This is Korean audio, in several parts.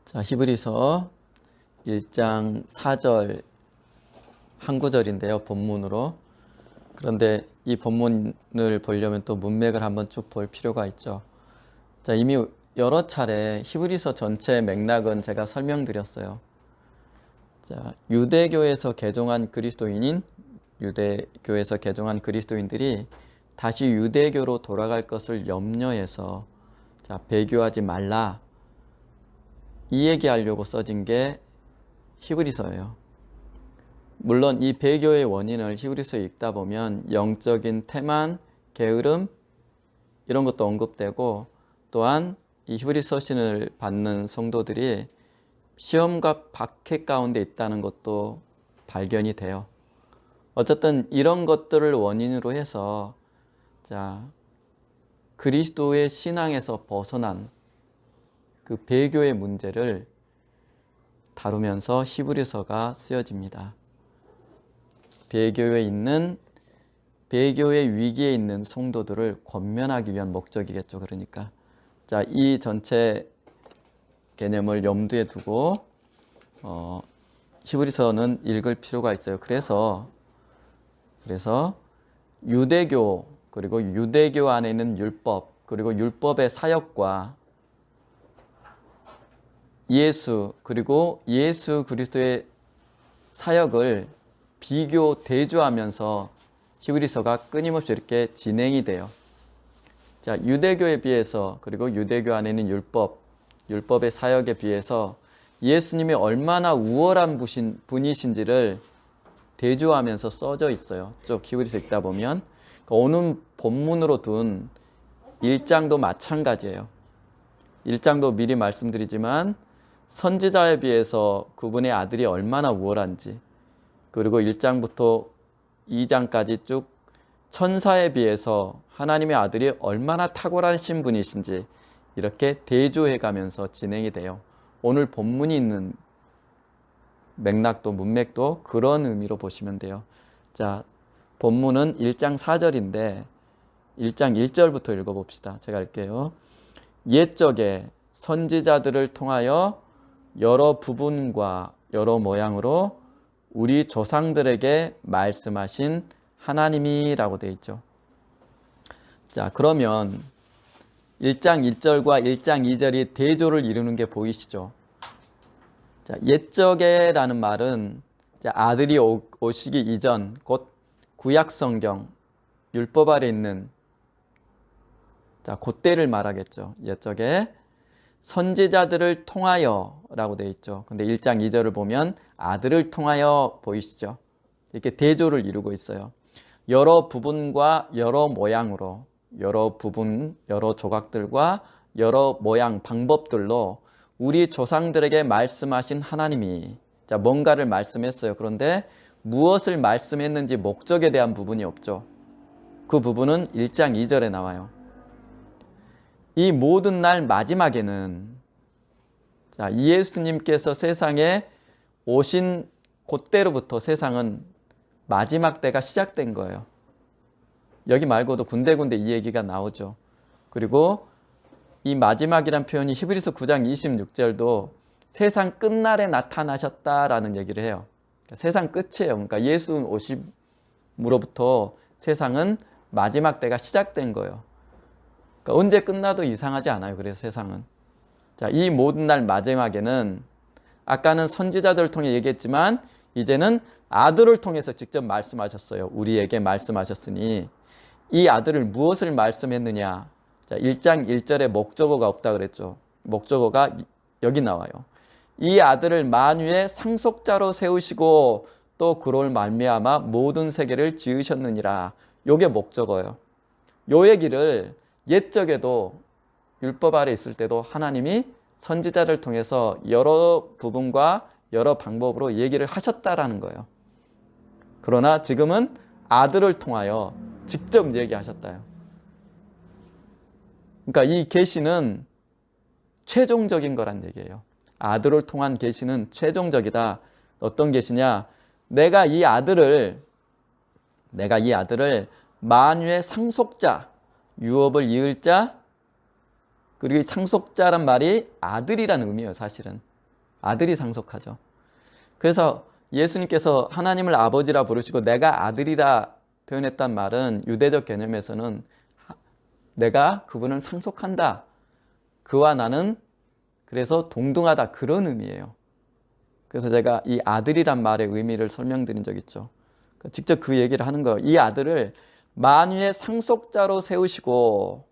자, 히브리서 1장 4절 한 구절인데요, 본문으로. 그런데 이 본문을 보려면 또 문맥을 한번 쭉 볼 필요가 있죠. 자, 이미 여러 차례 히브리서 전체 맥락은 제가 설명드렸어요. 자, 유대교에서 개종한 그리스도인들이 다시 유대교로 돌아갈 것을 염려해서 자, 배교하지 말라, 이 얘기하려고 써진 게 히브리서예요. 물론 이 배교의 원인을 히브리서에 읽다 보면 영적인 태만, 게으름 이런 것도 언급되고, 또한 이 히브리서 서신을 받는 성도들이 시험과 박해 가운데 있다는 것도 발견이 돼요. 어쨌든 이런 것들을 원인으로 해서 자, 그리스도의 신앙에서 벗어난 그 배교의 문제를 다루면서 히브리서가 쓰여집니다. 배교의 위기에 있는 성도들을 권면하기 위한 목적이겠죠. 그러니까 자, 이 전체 개념을 염두에 두고 히브리서는 읽을 필요가 있어요. 그래서 유대교, 그리고 유대교 안에 있는 율법, 그리고 율법의 사역과 그리고 예수 그리스도의 사역을 대조하면서 히브리서가 끊임없이 이렇게 진행이 돼요. 자, 유대교에 비해서, 그리고 유대교 안에 있는 율법의 사역에 비해서 예수님이 얼마나 우월한 분이신지를 대조하면서 써져 있어요. 쭉 히브리서 읽다 보면. 오늘 본문으로 둔 1장도 마찬가지예요. 1장도 미리 말씀드리지만 선지자에 비해서 그분의 아들이 얼마나 우월한지, 그리고 1장부터 2장까지 쭉 천사에 비해서 하나님의 아들이 얼마나 탁월하신 분이신지 이렇게 대조해 가면서 진행이 돼요. 오늘 본문이 있는 맥락도 문맥도 그런 의미로 보시면 돼요. 자, 본문은 1장 4절인데 1장 1절부터 읽어봅시다. 제가 할게요. 옛적에 선지자들을 통하여 여러 부분과 여러 모양으로 우리 조상들에게 말씀하신 하나님이라고 되어 있죠. 자, 그러면 1장 1절과 1장 2절이 대조를 이루는 게 보이시죠? 자, 옛적에라는 말은 아들이 오시기 이전, 곧 구약성경, 율법 아래 있는 그때를 말하겠죠. 옛적에 선지자들을 통하여 라고 되어 있죠. 근데 1장 2절을 보면 아들을 통하여 보이시죠? 이렇게 대조를 이루고 있어요. 여러 부분과 여러 모양으로, 여러 부분, 여러 조각들과 여러 모양, 방법들로 우리 조상들에게 말씀하신 하나님이 뭔가를 말씀했어요. 그런데 무엇을 말씀했는지 목적에 대한 부분이 없죠. 그 부분은 1장 2절에 나와요. 이 모든 날 마지막에는 예수님께서 세상에 오신 그때로부터 세상은 마지막 때가 시작된 거예요. 여기 말고도 군데군데 이 얘기가 나오죠. 그리고 이 마지막이란 표현이 히브리서 9장 26절도 세상 끝날에 나타나셨다라는 얘기를 해요. 그러니까 세상 끝이에요. 그러니까 예수 오심으로부터 세상은 마지막 때가 시작된 거예요. 그러니까 언제 끝나도 이상하지 않아요. 그래서 세상은. 자, 이 모든 날 마지막에는 아까는 선지자들을 통해 얘기했지만 이제는 아들을 통해서 직접 말씀하셨어요. 우리에게 말씀하셨으니 이 아들을 무엇을 말씀했느냐? 자, 1장 1절에 목적어가 없다 그랬죠. 목적어가 여기 나와요. 이 아들을 만유의 상속자로 세우시고 또 그로 말미암아 모든 세계를 지으셨느니라. 요게 목적어예요. 요 얘기를 옛적에도 율법 아래 있을 때도 하나님이 선지자를 통해서 여러 부분과 여러 방법으로 얘기를 하셨다라는 거예요. 그러나 지금은 아들을 통하여 직접 얘기하셨다요. 그러니까 이 계시는 최종적인 거란 얘기예요. 아들을 통한 계시는 최종적이다. 어떤 계시냐? 내가 이 아들을 만유의 상속자, 유업을 이을 자, 그리고 상속자란 말이 아들이라는 의미예요. 사실은 아들이 상속하죠. 그래서 예수님께서 하나님을 아버지라 부르시고 내가 아들이라 표현했단 말은 유대적 개념에서는 내가 그분을 상속한다. 그와 나는 그래서 동등하다. 그런 의미예요. 그래서 제가 이 아들이란 말의 의미를 설명드린 적 있죠. 직접 그 얘기를 하는 거예요. 이 아들을 만유의 상속자로 세우시고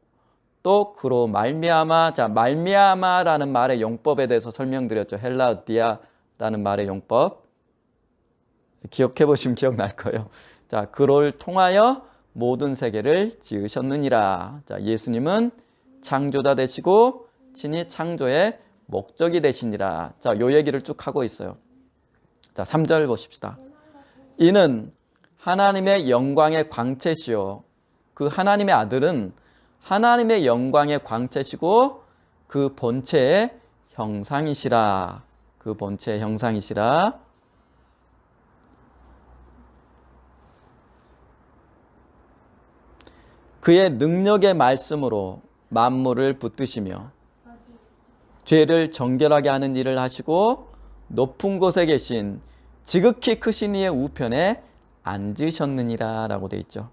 또 그로 말미암아, 자, 말미암아라는 말의 용법에 대해서 설명드렸죠. 헬라디아라는 말의 용법. 기억해 보시면 기억날 거예요. 자, 그를 통하여 모든 세계를 지으셨느니라. 자, 예수님은 창조자 되시고 친히 창조의 목적이 되시니라. 자, 요 얘기를 쭉 하고 있어요. 자, 3절 보십시다. 이는 하나님의 영광의 광채시요. 그 하나님의 아들은 하나님의 영광의 광채시고 그 본체의 형상이시라. 그 본체의 형상이시라. 그의 능력의 말씀으로 만물을 붙드시며 죄를 정결하게 하는 일을 하시고 높은 곳에 계신 지극히 크신 이의 우편에 앉으셨느니라 라고 되어 있죠.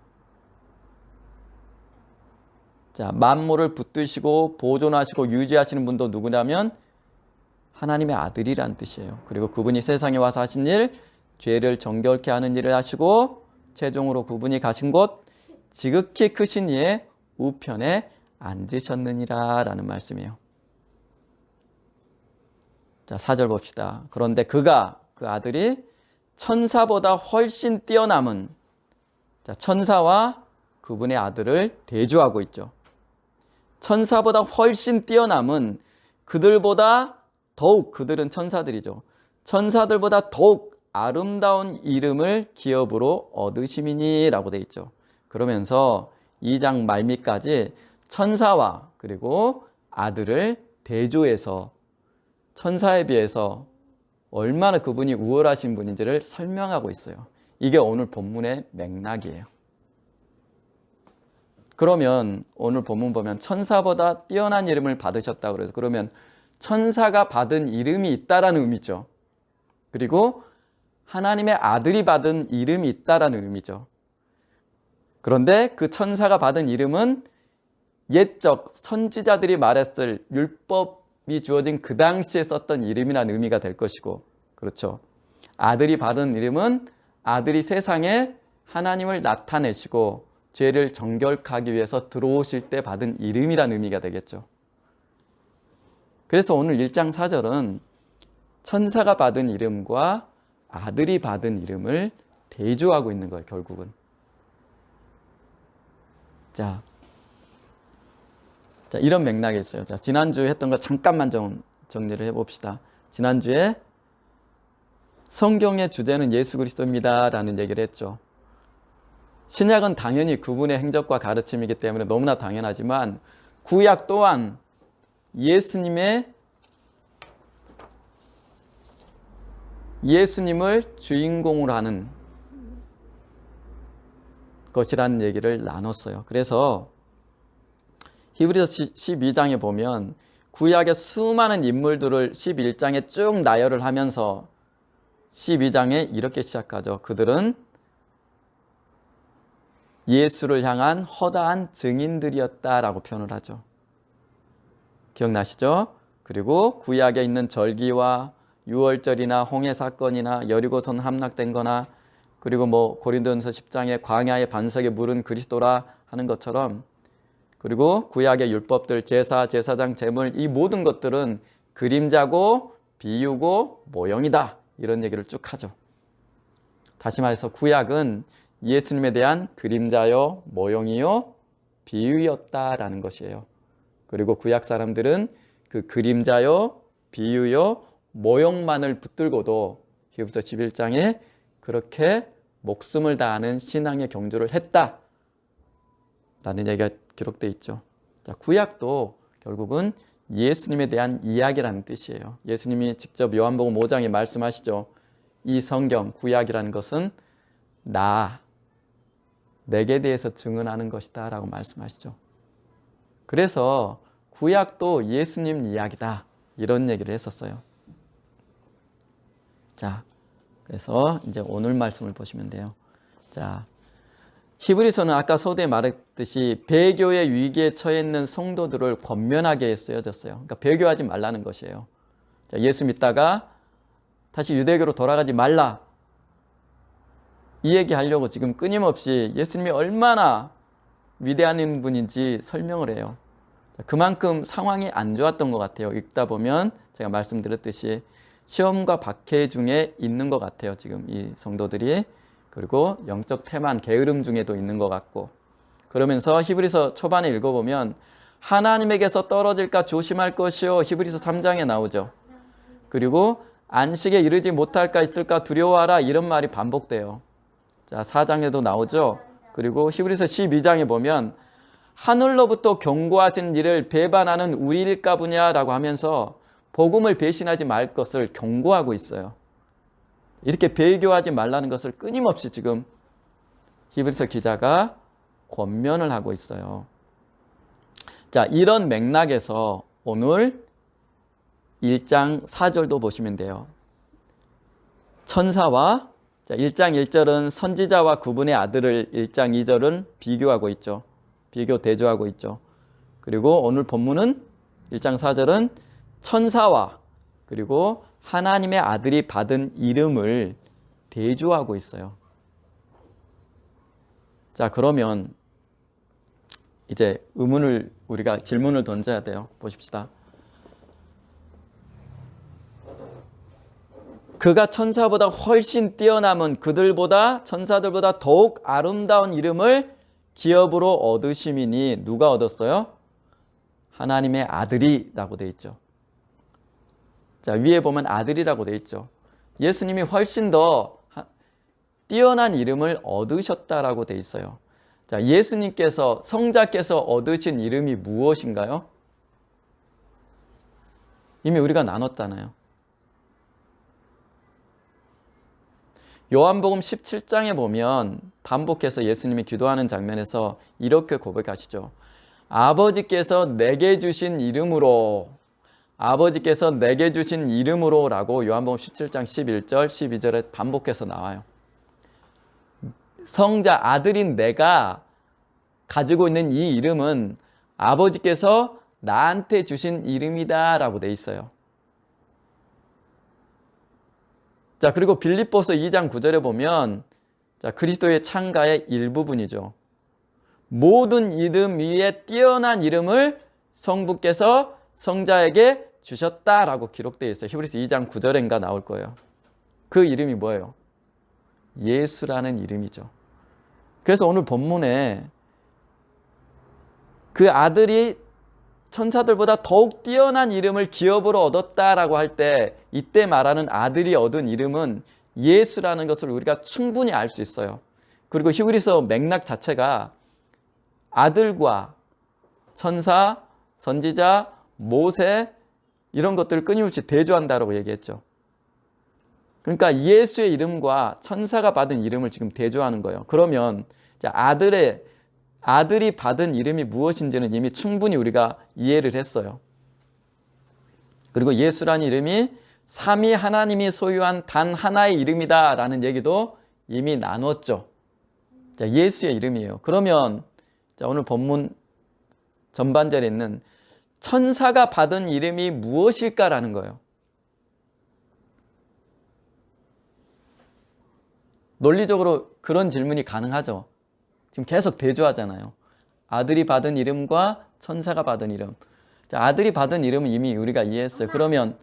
자, 만물을 붙드시고 보존하시고 유지하시는 분도 누구냐면 하나님의 아들이란 뜻이에요. 그리고 그분이 세상에 와서 하신 일, 죄를 정결케 하는 일을 하시고 최종으로 그분이 가신 곳 지극히 크신 이의 우편에 앉으셨느니라 라는 말씀이에요. 자, 4절 봅시다. 그런데 그가, 그 아들이 천사보다 훨씬 뛰어남은, 자, 천사와 그분의 아들을 대조하고 있죠. 천사보다 훨씬 뛰어남은 그들보다 더욱, 그들은 천사들이죠. 천사들보다 더욱 아름다운 이름을 기업으로 얻으심이니 라고 되어 있죠. 그러면서 2장 말미까지 천사와 그리고 아들을 대조해서 천사에 비해서 얼마나 그분이 우월하신 분인지를 설명하고 있어요. 이게 오늘 본문의 맥락이에요. 그러면 오늘 본문 보면 천사보다 뛰어난 이름을 받으셨다고 그래서 그러면 천사가 받은 이름이 있다라는 의미죠. 그리고 하나님의 아들이 받은 이름이 있다라는 의미죠. 그런데 그 천사가 받은 이름은 옛적 선지자들이 말했을 율법이 주어진 그 당시에 썼던 이름이라는 의미가 될 것이고, 그렇죠. 아들이 받은 이름은 아들이 세상에 하나님을 나타내시고 죄를 정결하기 위해서 들어오실 때 받은 이름이라는 의미가 되겠죠. 그래서 오늘 1장 4절은 천사가 받은 이름과 아들이 받은 이름을 대조하고 있는 거예요, 결국은. 자, 이런 맥락이 있어요. 자, 지난주에 했던 거 잠깐만 좀 정리를 해봅시다. 지난주에 성경의 주제는 예수 그리스도입니다 라는 얘기를 했죠. 신약은 당연히 그분의 행적과 가르침이기 때문에 너무나 당연하지만 구약 또한 예수님을 주인공으로 하는 것이라는 얘기를 나눴어요. 그래서 히브리서 12장에 보면 구약의 수많은 인물들을 11장에 쭉 나열을 하면서 12장에 이렇게 시작하죠. 그들은 예수를 향한 허다한 증인들이었다라고 표현을 하죠. 기억나시죠? 그리고 구약에 있는 절기와 유월절이나 홍해 사건이나 여리고성 함락된 거나 그리고 고린도전서 10장에 광야의 반석에 물은 그리스도라 하는 것처럼 그리고 구약의 율법들, 제사, 제사장, 제물 이 모든 것들은 그림자고 비유고 모형이다. 이런 얘기를 쭉 하죠. 다시 말해서 구약은 예수님에 대한 그림자요, 모형이요, 비유였다라는 것이에요. 그리고 구약 사람들은 그 그림자요, 비유요, 모형만을 붙들고도 히브리서 11장에 그렇게 목숨을 다하는 신앙의 경주를 했다라는 얘기가 기록되어 있죠. 자, 구약도 결국은 예수님에 대한 이야기라는 뜻이에요. 예수님이 직접 요한복음 5장에 말씀하시죠. 이 성경, 구약이라는 것은 내게 대해서 증언하는 것이다 라고 말씀하시죠. 그래서 구약도 예수님 이야기다 이런 얘기를 했었어요. 자, 그래서 이제 오늘 말씀을 보시면 돼요. 자, 히브리서는 아까 서두에 말했듯이 배교의 위기에 처해 있는 성도들을 권면하게 쓰여졌어요. 그러니까 배교하지 말라는 것이에요. 자, 예수 믿다가 다시 유대교로 돌아가지 말라. 이 얘기하려고 지금 끊임없이 예수님이 얼마나 위대한 분인지 설명을 해요. 그만큼 상황이 안 좋았던 것 같아요. 읽다 보면 제가 말씀드렸듯이 시험과 박해 중에 있는 것 같아요. 지금 이 성도들이. 그리고 영적 태만, 게으름 중에도 있는 것 같고, 그러면서 히브리서 초반에 읽어보면 하나님에게서 떨어질까 조심할 것이요, 히브리서 3장에 나오죠. 그리고 안식에 이르지 못할까 있을까 두려워하라, 이런 말이 반복돼요. 자, 4장에도 나오죠. 그리고 히브리서 12장에 보면 하늘로부터 경고하신 일을 배반하는 우리일까 보냐라고 하면서 복음을 배신하지 말 것을 경고하고 있어요. 이렇게 배교하지 말라는 것을 끊임없이 지금 히브리서 기자가 권면을 하고 있어요. 자, 이런 맥락에서 오늘 1장 4절도 보시면 돼요. 천사와, 자, 1장 1절은 선지자와 구분의 아들을 1장 2절은 비교하고 있죠. 비교 대조하고 있죠. 그리고 오늘 본문은 1장 4절은 천사와 그리고 하나님의 아들이 받은 이름을 대조하고 있어요. 자, 그러면 이제 우리가 질문을 던져야 돼요. 보십시다. 그가 천사보다 훨씬 뛰어남은 그들보다, 천사들보다 더욱 아름다운 이름을 기업으로 얻으심이니 누가 얻었어요? 하나님의 아들이라고 되어 있죠. 자, 위에 보면 아들이라고 되어 있죠. 예수님이 훨씬 더 뛰어난 이름을 얻으셨다라고 되어 있어요. 자, 예수님께서, 성자께서 얻으신 이름이 무엇인가요? 이미 우리가 나눴잖아요. 요한복음 17장에 보면 반복해서 예수님이 기도하는 장면에서 이렇게 고백하시죠. 아버지께서 내게 주신 이름으로, 아버지께서 내게 주신 이름으로 라고 요한복음 17장 11절 12절에 반복해서 나와요. 성자 아들인 내가 가지고 있는 이 이름은 아버지께서 나한테 주신 이름이다 라고 돼 있어요. 자, 그리고 빌립보서 2장 9절에 보면, 자, 그리스도의 창가의 일부분이죠. 모든 이름 위에 뛰어난 이름을 성부께서 성자에게 주셨다라고 기록되어 있어요. 히브리서 2장 9절인가 나올 거예요. 그 이름이 뭐예요? 예수라는 이름이죠. 그래서 오늘 본문에 그 아들이 천사들보다 더욱 뛰어난 이름을 기업으로 얻었다라고 할 때, 이때 말하는 아들이 얻은 이름은 예수라는 것을 우리가 충분히 알 수 있어요. 그리고 히브리서 맥락 자체가 아들과 천사, 선지자, 모세 이런 것들을 끊임없이 대조한다라고 얘기했죠. 그러니까 예수의 이름과 천사가 받은 이름을 지금 대조하는 거예요. 그러면 아들이 받은 이름이 무엇인지는 이미 충분히 우리가 이해를 했어요. 그리고 예수라는 이름이 삼위 하나님이 소유한 단 하나의 이름이다 라는 얘기도 이미 나눴죠. 자, 예수의 이름이에요. 그러면 자, 오늘 본문 전반절에 있는 천사가 받은 이름이 무엇일까라는 거예요. 논리적으로 그런 질문이 가능하죠. 지금 계속 대조하잖아요. 아들이 받은 이름과 천사가 받은 이름. 자, 아들이 받은 이름은 이미 우리가 이해했어요. 그러면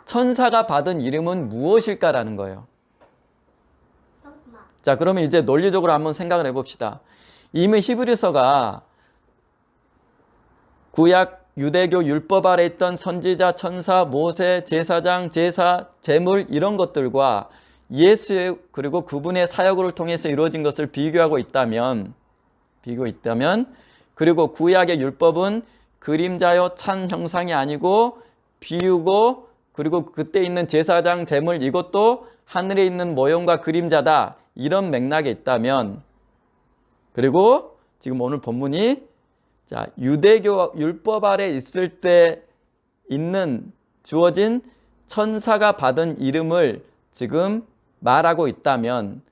천사가 받은 이름은 무엇일까라는 거예요. 자, 그러면 이제 논리적으로 한번 생각을 해봅시다. 이미 히브리서가 구약 유대교 율법 아래 있던 선지자, 천사, 모세, 제사장, 제사, 제물 이런 것들과 예수의 그리고 그분의 사역을 통해서 이루어진 것을 비교하고 있다면 그리고 구약의 율법은 그림자요 찬 형상이 아니고 비유고, 그리고 그때 있는 제사장, 제물 이것도 하늘에 있는 모형과 그림자다 이런 맥락에 있다면, 그리고 지금 오늘 본문이 자, 유대교 율법 아래 있을 때 주어진 천사가 받은 이름을 지금 말하고 있다면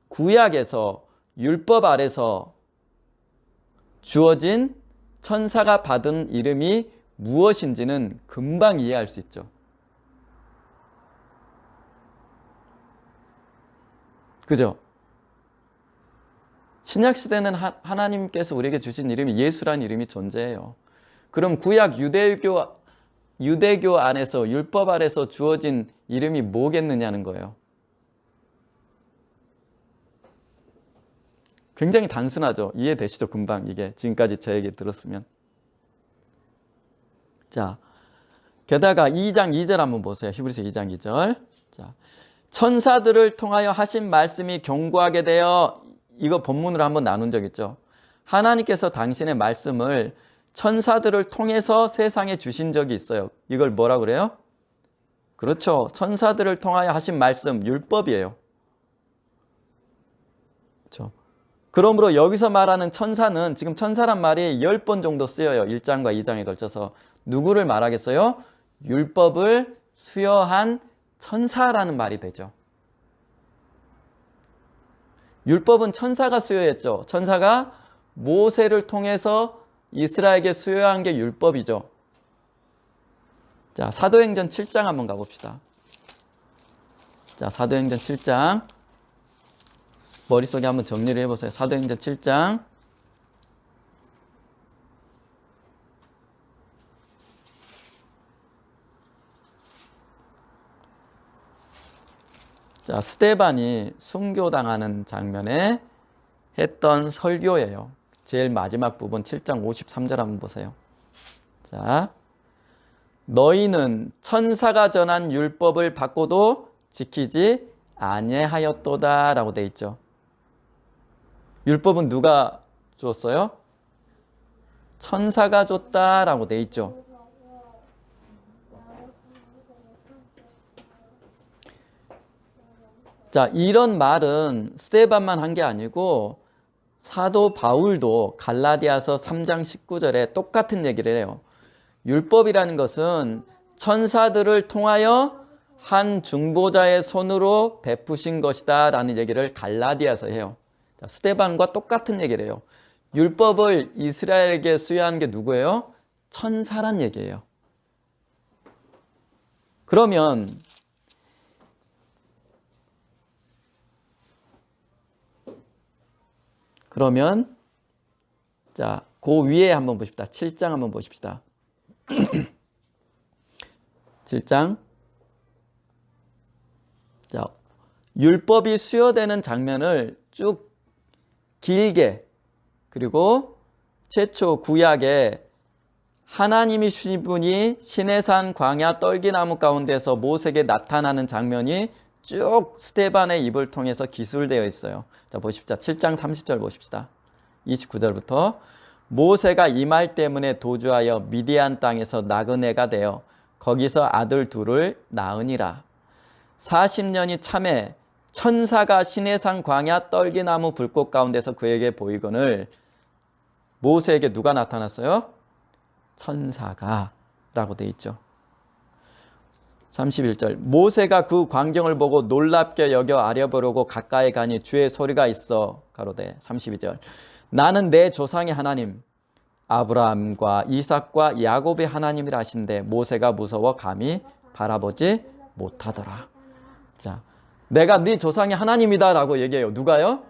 구약에서 율법 아래서 주어진 천사가 받은 이름이 무엇인지는 금방 이해할 수 있죠. 그죠? 신약시대는 하나님께서 우리에게 주신 이름이 예수라는 이름이 존재해요. 그럼 구약 유대교 안에서 율법 아래서 주어진 이름이 뭐겠느냐는 거예요. 굉장히 단순하죠. 이해되시죠? 금방 이게 지금까지 제 얘기 들었으면. 자, 게다가 2장 2절 한번 보세요. 히브리서 2장 2절. 자, 천사들을 통하여 하신 말씀이 견고하게 되어, 이거 본문으로 한번 나눈 적 있죠. 하나님께서 당신의 말씀을 천사들을 통해서 세상에 주신 적이 있어요. 이걸 뭐라 그래요? 그렇죠. 천사들을 통하여 하신 말씀, 율법이에요. 그렇죠. 그러므로 여기서 말하는 천사는, 지금 천사란 말이 10번 정도 쓰여요. 1장과 2장에 걸쳐서. 누구를 말하겠어요? 율법을 수여한 천사라는 말이 되죠. 율법은 천사가 수여했죠. 천사가 모세를 통해서 이스라엘에게 수여한 게 율법이죠. 자, 사도행전 7장 한번 가봅시다. 자, 사도행전 7장. 머릿속에 한번 정리를 해보세요. 사도행전 7장. 자, 스데반이 순교당하는 장면에 했던 설교예요. 제일 마지막 부분 7장 53절 한번 보세요. 자, 너희는 천사가 전한 율법을 받고도 지키지 아니하였도다 라고 돼 있죠. 율법은 누가 줬어요? 천사가 줬다라고 돼 있죠. 자, 이런 말은 스데반만 한 게 아니고 사도 바울도 갈라디아서 3장 19절에 똑같은 얘기를 해요. 율법이라는 것은 천사들을 통하여 한 중보자의 손으로 베푸신 것이다 라는 얘기를 갈라디아서 해요. 자, 스데반과 똑같은 얘기를 해요. 율법을 이스라엘에게 수여한 게 누구예요? 천사란 얘기예요. 그러면 자, 그 위에 한번 보십시다. 7장 한번 보십시다. 7장. 자, 율법이 수여되는 장면을 쭉 길게, 그리고 최초 구약에 하나님이 주신 분이 시내산 광야 떨기나무 가운데서 모세에게 나타나는 장면이 쭉 스데반의 입을 통해서 기술되어 있어요. 자, 보십시다. 7장 30절 보십시다. 29절부터 모세가 이 말 때문에 도주하여 미디안 땅에서 나그네가 되어 거기서 아들 둘을 낳으니라. 40년이 참에 천사가 시내산 광야 떨기나무 불꽃 가운데서 그에게 보이거늘. 모세에게 누가 나타났어요? 천사가 라고 돼 있죠. 31절. 모세가 그 광경을 보고 놀랍게 여겨 아려보려고 가까이 가니 주의 소리가 있어 가로되. 32절. 나는 내 조상의 하나님 아브라함과 이삭과 야곱의 하나님이라 하신데 모세가 무서워 감히 바라보지 못하더라. 자, 내가 네 조상의 하나님이다 라고 얘기해요. 누가요?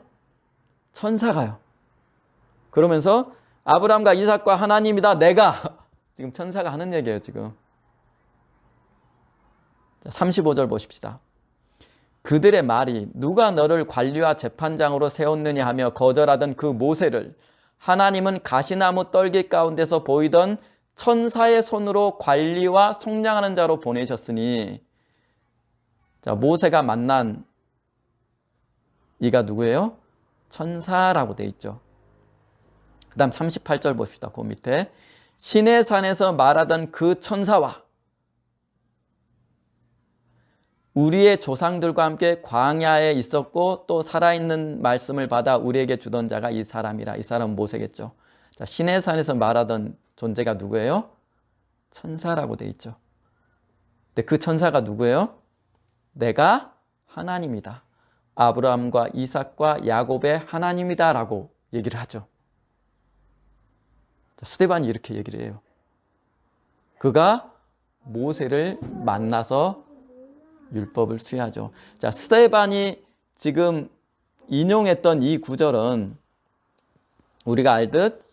천사가요. 그러면서 아브라함과 이삭과 하나님이다 내가. 지금 천사가 하는 얘기예요. 지금. 자, 35절 보십시다. 그들의 말이 누가 너를 관리와 재판장으로 세웠느냐 하며 거절하던 그 모세를 하나님은 가시나무 떨기 가운데서 보이던 천사의 손으로 관리와 속량하는 자로 보내셨으니. 자, 모세가 만난 이가 누구예요? 천사라고 돼 있죠. 그 다음 38절 봅시다. 그 밑에 시내산에서 말하던 그 천사와 우리의 조상들과 함께 광야에 있었고 또 살아있는 말씀을 받아 우리에게 주던 자가 이 사람이라. 이 사람은 모세겠죠. 자, 시내산에서 말하던 존재가 누구예요? 천사라고 돼 있죠. 근데 그 천사가 누구예요? 내가 하나님이다. 아브라함과 이삭과 야곱의 하나님이다 라고 얘기를 하죠. 자, 스데반이 이렇게 얘기를 해요. 그가 모세를 만나서 율법을 수여하죠. 자, 스데반이 지금 인용했던 이 구절은 우리가 알듯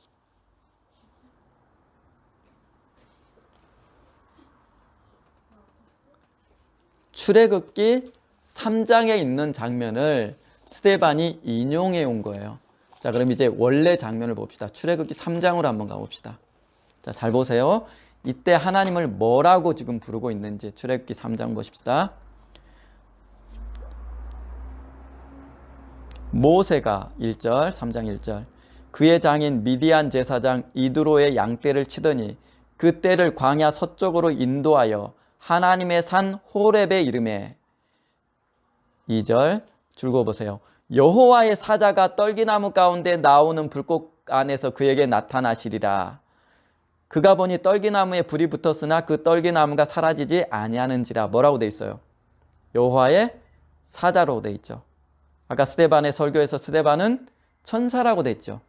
출애굽기 3장에 있는 장면을 스데반이 인용해 온 거예요. 자, 그럼 이제 원래 장면을 봅시다. 출애굽기 3장으로 한번 가봅시다. 자, 잘 보세요. 이때 하나님을 뭐라고 지금 부르고 있는지 출애굽기 3장 보십시다. 모세가 1절, 3장 1절 그의 장인 미디안 제사장 이드로의 양떼를 치더니 그 떼를 광야 서쪽으로 인도하여 하나님의 산 호렙에 이르매 2절 줄 그어보세요. 여호와의 사자가 떨기나무 가운데 나오는 불꽃 안에서 그에게 나타나시리라. 그가 보니 떨기나무에 불이 붙었으나 그 떨기나무가 사라지지 아니하는지라. 뭐라고 돼 있어요? 여호와의 사자로 돼 있죠. 아까 스데반의 설교에서 스데반은 천사라고 돼 있죠.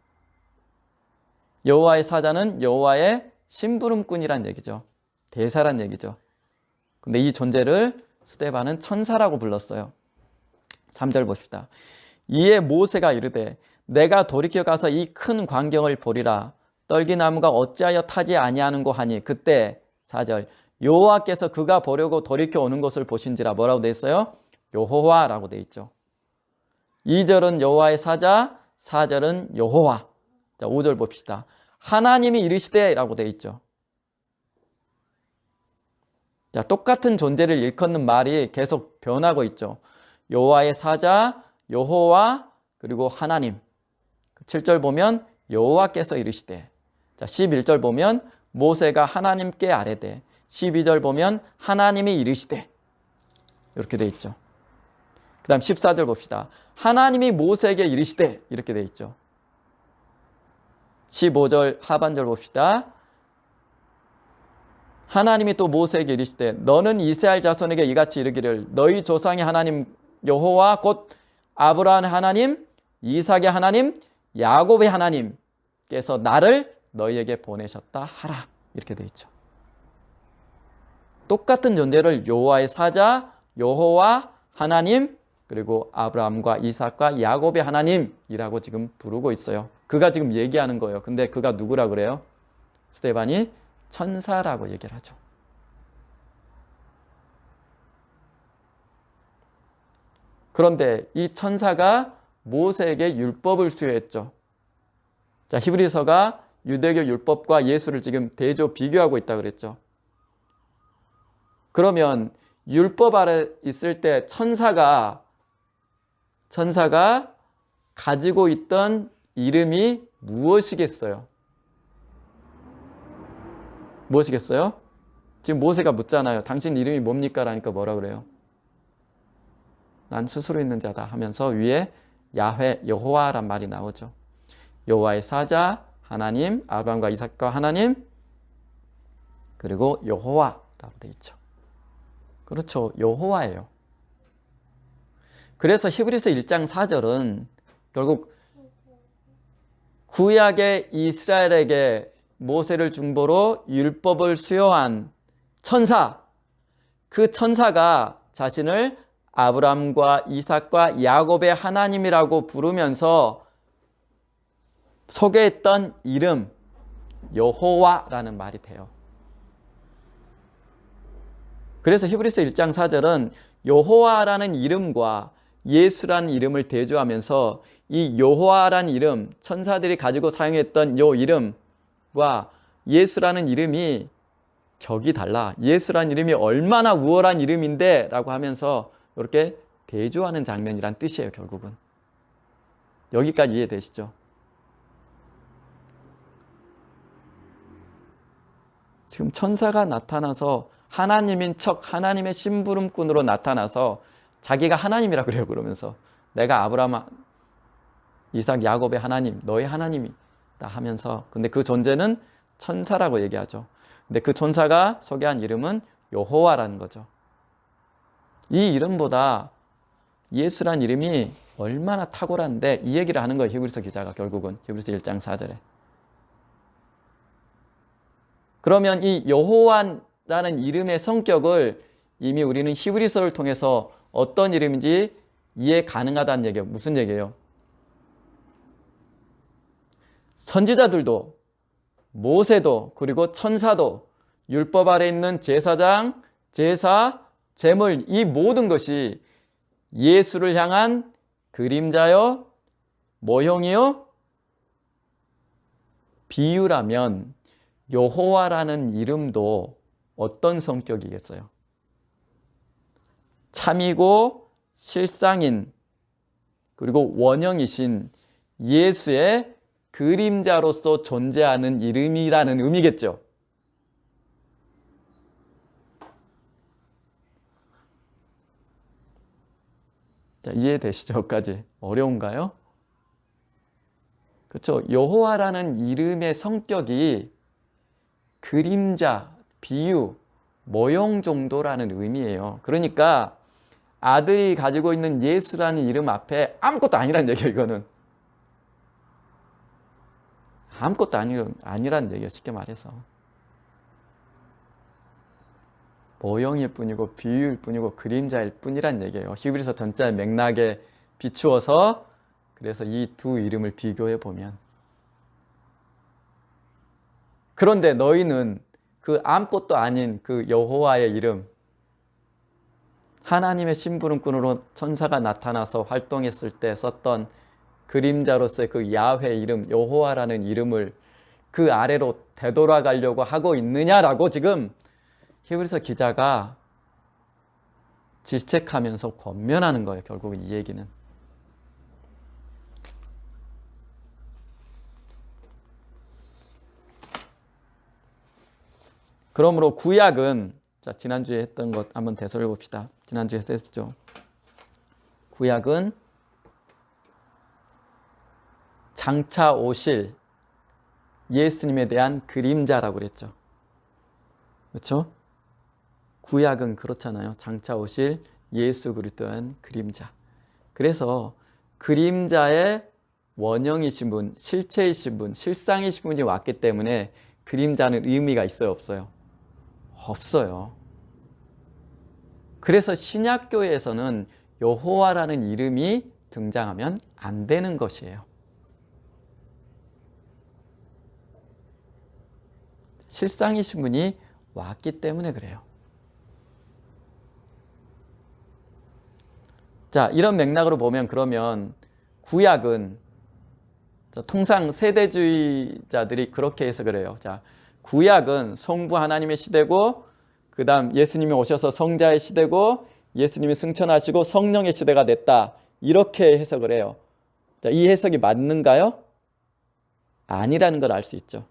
여호와의 사자는 여호와의 심부름꾼이란 얘기죠. 대사란 얘기죠. 근데 이 존재를 스데반은 천사라고 불렀어요. 3절 봅시다. 이에 모세가 이르되 내가 돌이켜 가서 이 큰 광경을 보리라. 떨기나무가 어찌하여 타지 아니하는고 하니 그때 4절 여호와께서 그가 보려고 돌이켜 오는 것을 보신지라. 뭐라고 돼 있어요? 여호와라고 돼 있죠. 2절은 여호와의 사자, 4절은 여호와. 자, 5절 봅시다. 하나님이 이르시되 라고 돼 있죠. 자, 똑같은 존재를 일컫는 말이 계속 변하고 있죠. 여호와의 사자, 여호와, 그리고 하나님. 7절 보면 여호와께서 이르시되. 자, 11절 보면 모세가 하나님께 아뢰되. 12절 보면 하나님이 이르시되. 이렇게 돼 있죠. 그 다음 14절 봅시다. 하나님이 모세에게 이르시되. 이렇게 돼 있죠. 15절 하반절 봅시다. 하나님이 또 모세에게 이르시되 너는 이스라엘 자손에게 이같이 이르기를 너희 조상의 하나님 여호와 곧 아브라함의 하나님, 이삭의 하나님, 야곱의 하나님께서 나를 너희에게 보내셨다 하라. 이렇게 돼 있죠. 똑같은 존재를 여호와의 사자, 여호와 하나님, 그리고 아브라함과 이삭과 야곱의 하나님이라고 지금 부르고 있어요. 그가 지금 얘기하는 거예요. 근데 그가 누구라 그래요? 스데반이 천사라고 얘기를 하죠. 그런데 이 천사가 모세에게 율법을 수여했죠. 자, 히브리서가 유대교 율법과 예수를 지금 대조 비교하고 있다고 그랬죠. 그러면 율법 아래 있을 때 천사가 가지고 있던 이름이 무엇이겠어요? 무엇이겠어요? 지금 모세가 묻잖아요. 당신 이름이 뭡니까? 라니까 뭐라 그래요? 난 스스로 있는 자다 하면서 위에 야훼, 여호와란 말이 나오죠. 여호와의 사자, 하나님, 아브라함과 이삭과 하나님, 그리고 여호와라고 되어 있죠. 그렇죠. 여호와예요. 그래서 히브리서 1장 4절은 결국 구약의 이스라엘에게 모세를 중보로 율법을 수여한 천사, 그 천사가 자신을 아브라함과 이삭과 야곱의 하나님이라고 부르면서 소개했던 이름 여호와라는 말이 돼요. 그래서 히브리서 1장 4절은 여호와라는 이름과 예수라는 이름을 대조하면서 이 여호와라는 이름, 천사들이 가지고 사용했던 이 이름과 예수라는 이름이 격이 달라. 예수라는 이름이 얼마나 우월한 이름인데 라고 하면서 이렇게 대조하는 장면이란 뜻이에요. 결국은 여기까지 이해되시죠? 지금 천사가 나타나서 하나님인 척 하나님의 심부름꾼으로 나타나서 자기가 하나님이라 그래요. 그러면서 내가 아브라함, 이삭, 야곱의 하나님, 너의 하나님이다 하면서, 근데 그 존재는 천사라고 얘기하죠. 근데 그 천사가 소개한 이름은 여호와라는 거죠. 이 이름보다 예수란 이름이 얼마나 탁월한데 이 얘기를 하는 거예요. 히브리서 기자가 결국은 히브리서 1장 4절에. 그러면 이 여호와라는 이름의 성격을 이미 우리는 히브리서를 통해서 어떤 이름인지 이해 가능하다는 얘기예요. 무슨 얘기예요? 선지자들도 모세도 그리고 천사도 율법 아래 있는 제사장, 제사, 제물 이 모든 것이 예수를 향한 그림자요, 모형이요, 비유라면 여호와라는 이름도 어떤 성격이겠어요? 참이고 실상인 그리고 원형이신 예수의 그림자로서 존재하는 이름이라는 의미겠죠. 자, 이해되시죠? 여기까지 어려운가요? 그렇죠. 여호와라는 이름의 성격이 그림자, 비유, 모형 정도라는 의미예요. 그러니까 아들이 가지고 있는 예수라는 이름 앞에 아무것도 아니란 얘기예요. 이거는 아무것도 아니란 얘기예요. 쉽게 말해서 모형일 뿐이고 비유일 뿐이고 그림자일 뿐이란 얘기예요. 히브리서 전자의 맥락에 비추어서 그래서 이 두 이름을 비교해 보면 그런데 너희는 그 아무것도 아닌 그 여호와의 이름 하나님의 심부름꾼으로 천사가 나타나서 활동했을 때 썼던 그림자로서의 그 야훼 이름 여호와라는 이름을 그 아래로 되돌아가려고 하고 있느냐라고 지금 히브리서 기자가 질책하면서 권면하는 거예요. 결국은 이 얘기는. 그러므로 구약은 자 지난주에 했던 것 한번 되살려 봅시다. 지난주에 했었죠. 구약은 장차 오실 예수님에 대한 그림자라고 그랬죠. 그렇죠? 구약은 그렇잖아요. 장차 오실 예수 그리스도에 대한 그림자. 그래서 그림자의 원형이신 분, 실체이신 분, 실상이신 분이 왔기 때문에 그림자는 의미가 있어요, 없어요? 없어요. 그래서 신약교회에서는 여호와라는 이름이 등장하면 안 되는 것이에요. 실상이신 분이 왔기 때문에 그래요. 자, 이런 맥락으로 보면 그러면 구약은 통상 세대주의자들이 그렇게 해서 그래요. 자, 구약은 성부 하나님의 시대고 그 다음 예수님이 오셔서 성자의 시대고 예수님이 승천하시고 성령의 시대가 됐다. 이렇게 해석을 해요. 자, 이 해석이 맞는가요? 아니라는 걸 알 수 있죠.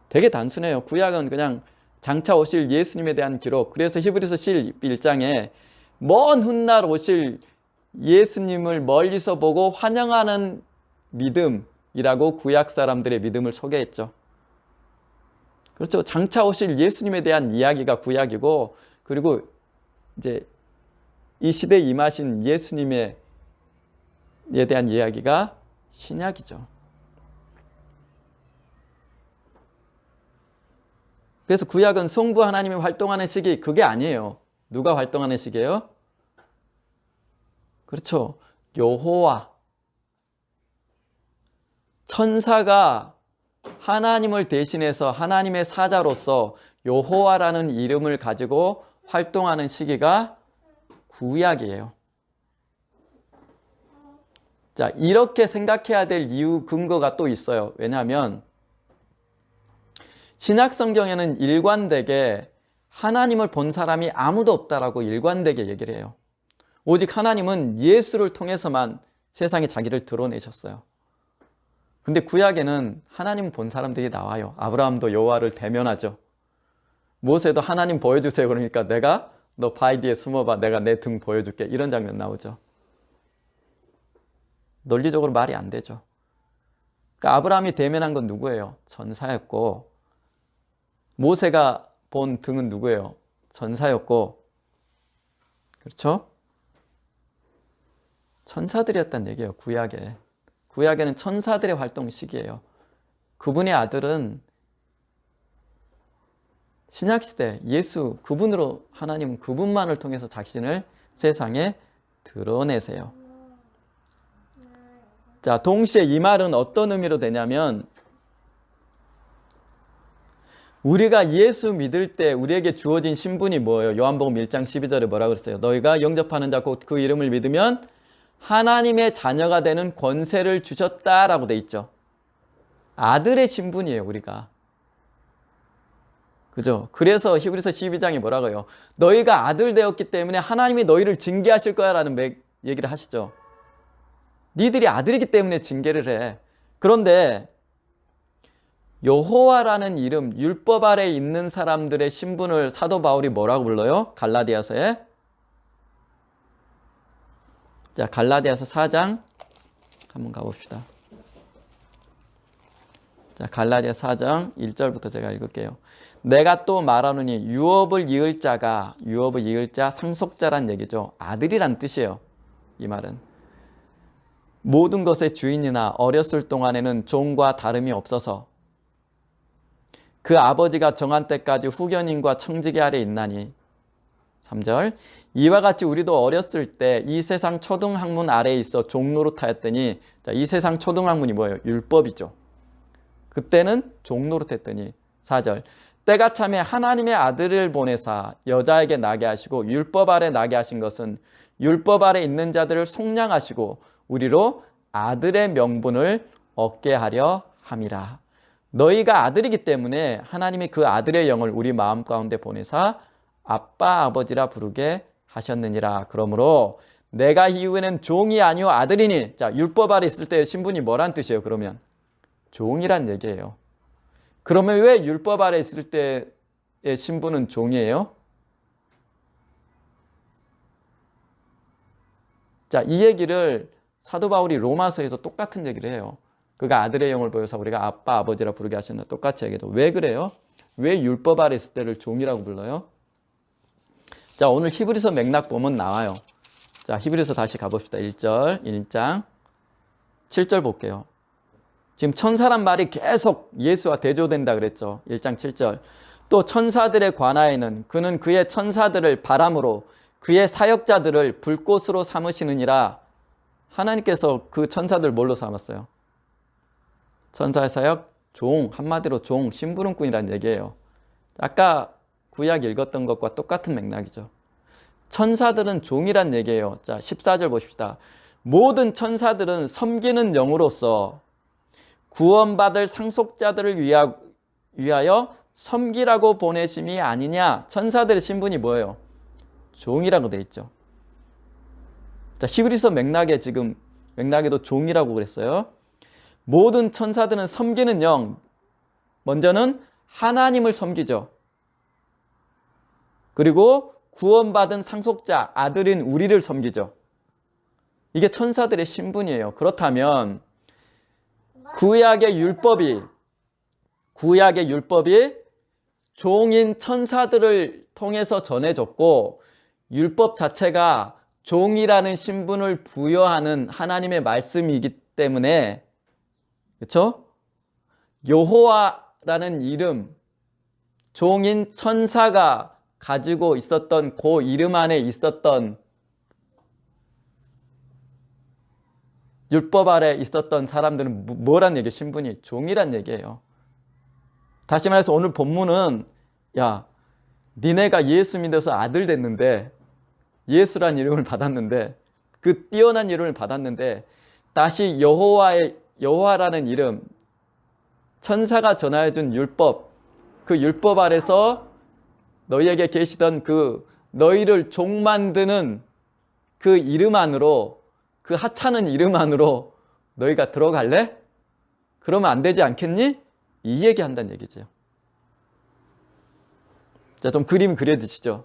되게 단순해요. 구약은 그냥 장차 오실 예수님에 대한 기록. 그래서 히브리서 11장에 먼 훗날 오실 예수님을 멀리서 보고 환영하는 믿음이라고 구약 사람들의 믿음을 소개했죠. 그렇죠. 장차 오실 예수님에 대한 이야기가 구약이고 그리고 이제 이 시대에 임하신 예수님에 대한 이야기가 신약이죠. 그래서 구약은 성부 하나님이 활동하는 시기 그게 아니에요. 누가 활동하는 시기예요? 그렇죠. 여호와 천사가 하나님을 대신해서 하나님의 사자로서 여호와라는 이름을 가지고 활동하는 시기가 구약이에요. 자, 이렇게 생각해야 될 이유 근거가 또 있어요. 왜냐하면 신약 성경에는 일관되게 하나님을 본 사람이 아무도 없다라고 일관되게 얘기를 해요. 오직 하나님은 예수를 통해서만 세상에 자기를 드러내셨어요. 근데 구약에는 하나님 본 사람들이 나와요. 아브라함도 여호와를 대면하죠. 모세도 하나님 보여주세요. 그러니까 내가 너 바위 뒤에 숨어봐. 내가 내 등 보여줄게. 이런 장면 나오죠. 논리적으로 말이 안 되죠. 그러니까 아브라함이 대면한 건 누구예요? 전사였고 모세가 본 등은 누구예요? 전사였고 그렇죠? 천사들이었다는 얘기예요. 구약에. 구약에는 천사들의 활동 시기예요. 그분의 아들은 신약시대 예수 그분으로 하나님은 그분만을 통해서 자신을 세상에 드러내세요. 자, 동시에 이 말은 어떤 의미로 되냐면 우리가 예수 믿을 때 우리에게 주어진 신분이 뭐예요? 요한복음 1장 12절에 뭐라고 그랬어요? 너희가 영접하는 자 곧 그 이름을 믿으면 하나님의 자녀가 되는 권세를 주셨다라고 돼 있죠. 아들의 신분이에요, 우리가. 그죠? 그래서 히브리서 12장이 뭐라고요? 너희가 아들 되었기 때문에 하나님이 너희를 징계하실 거야 라는 얘기를 하시죠. 니들이 아들이기 때문에 징계를 해. 그런데 여호와라는 이름, 율법 아래 있는 사람들의 신분을 사도 바울이 뭐라고 불러요? 갈라디아서에. 자, 갈라디아서 4장 한번 가봅시다. 자, 갈라디아서 4장 1절부터 제가 읽을게요. 내가 또 말하노니 유업을 이을 자가, 유업을 이을 자 상속자란 얘기죠. 아들이란 뜻이에요. 이 말은 모든 것의 주인이나 어렸을 동안에는 종과 다름이 없어서 그 아버지가 정한 때까지 후견인과 청지기 아래 있나니. 3절 이와 같이 우리도 어렸을 때 이 세상 초등학문 아래에 있어 종노릇하였더니, 자, 이 세상 초등학문이 뭐예요? 율법이죠. 그때는 종노릇했더니. 4절 때가 참에 하나님의 아들을 보내사 여자에게 나게 하시고 율법 아래 나게 하신 것은 율법 아래 있는 자들을 속량하시고 우리로 아들의 명분을 얻게 하려 함이라. 너희가 아들이기 때문에 하나님이 그 아들의 영을 우리 마음 가운데 보내사 아빠 아버지라 부르게 하셨느니라. 그러므로 내가 이후에는 종이 아니요 아들이니. 자, 율법 아래 있을 때의 신분이 뭐란 뜻이에요? 그러면 종이란 얘기예요. 그러면 왜 율법 아래 있을 때의 신분은 종이에요? 자, 이 얘기를 사도 바울이 로마서에서 똑같은 얘기를 해요. 그가 아들의 영을 보여서 우리가 아빠 아버지라 부르게 하셨나 똑같이 얘기해도. 왜 그래요? 왜 율법 아래 있을 때를 종이라고 불러요? 자, 오늘 히브리서 맥락 보면 나와요. 자, 히브리서 다시 가봅시다. 1장 7절 볼게요. 지금 천사란 말이 계속 예수와 대조된다 그랬죠. 1장 7절. 또 천사들에 관하여는 그는 그의 천사들을 바람으로 그의 사역자들을 불꽃으로 삼으시느니라. 하나님께서 그 천사들 뭘로 삼았어요? 천사의 사역, 종, 한마디로 종, 심부름꾼이라는 얘기예요. 아까 구약 읽었던 것과 똑같은 맥락이죠. 천사들은 종이란 얘기예요. 자, 14절 보십시다. 모든 천사들은 섬기는 영으로서 구원받을 상속자들을 위하여 섬기라고 보내심이 아니냐. 천사들의 신분이 뭐예요? 종이라고 돼 있죠. 자, 히브리서 맥락에도 종이라고 그랬어요. 모든 천사들은 섬기는 영, 먼저는 하나님을 섬기죠. 그리고 구원받은 상속자, 아들인 우리를 섬기죠. 이게 천사들의 신분이에요. 그렇다면 구약의 율법이 종인 천사들을 통해서 전해졌고, 율법 자체가 종이라는 신분을 부여하는 하나님의 말씀이기 때문에, 그렇죠? 여호와라는 이름, 종인 천사가 가지고 있었던 그 이름 안에 있었던 율법 아래 있었던 사람들은 뭐란 얘기예요? 신분이 종이란 얘기예요. 다시 말해서 오늘 본문은, 야, 니네가 예수 믿어서 아들 됐는데, 예수란 이름을 받았는데, 그 뛰어난 이름을 받았는데, 다시 여호와라는 이름, 천사가 전하여준 율법, 그 율법 아래서 너희에게 계시던 그 너희를 종 만드는 그 이름 안으로, 그 하찮은 이름 안으로 너희가 들어갈래? 그러면 안 되지 않겠니? 이 얘기한다는 얘기죠. 자, 좀 그림 그려주시죠.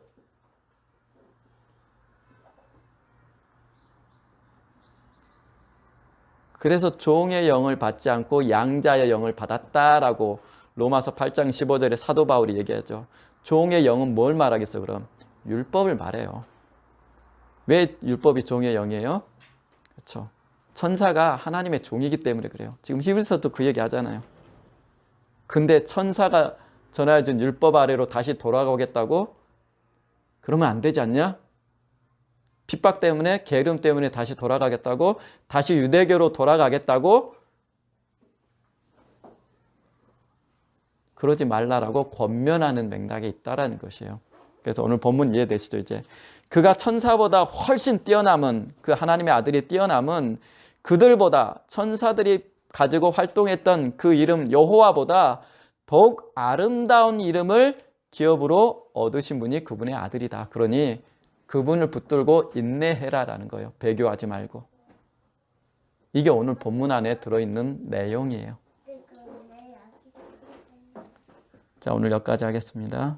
그래서 종의 영을 받지 않고 양자의 영을 받았다라고 로마서 8장 15절에 사도 바울이 얘기하죠. 종의 영은 뭘 말하겠어 그럼? 율법을 말해요. 왜 율법이 종의 영이에요? 그렇죠. 천사가 하나님의 종이기 때문에 그래요. 지금 히브리서도 그 얘기 하잖아요. 근데 천사가 전하여준 율법 아래로 다시 돌아가겠다고? 그러면 안 되지 않냐? 핍박 때문에, 게으름 때문에 다시 돌아가겠다고? 다시 유대교로 돌아가겠다고? 그러지 말라라고 권면하는 맥락에 있다라는 것이에요. 그래서 오늘 본문 이해되시죠? 이제 그가 천사보다 훨씬 뛰어남은, 그 하나님의 아들이 뛰어남은 그들보다, 천사들이 가지고 활동했던 그 이름 여호와보다 더욱 아름다운 이름을 기업으로 얻으신 분이 그분의 아들이다. 그러니 그분을 붙들고 인내해라라는 거예요. 배교하지 말고. 이게 오늘 본문 안에 들어있는 내용이에요. 자, 오늘 여기까지 하겠습니다.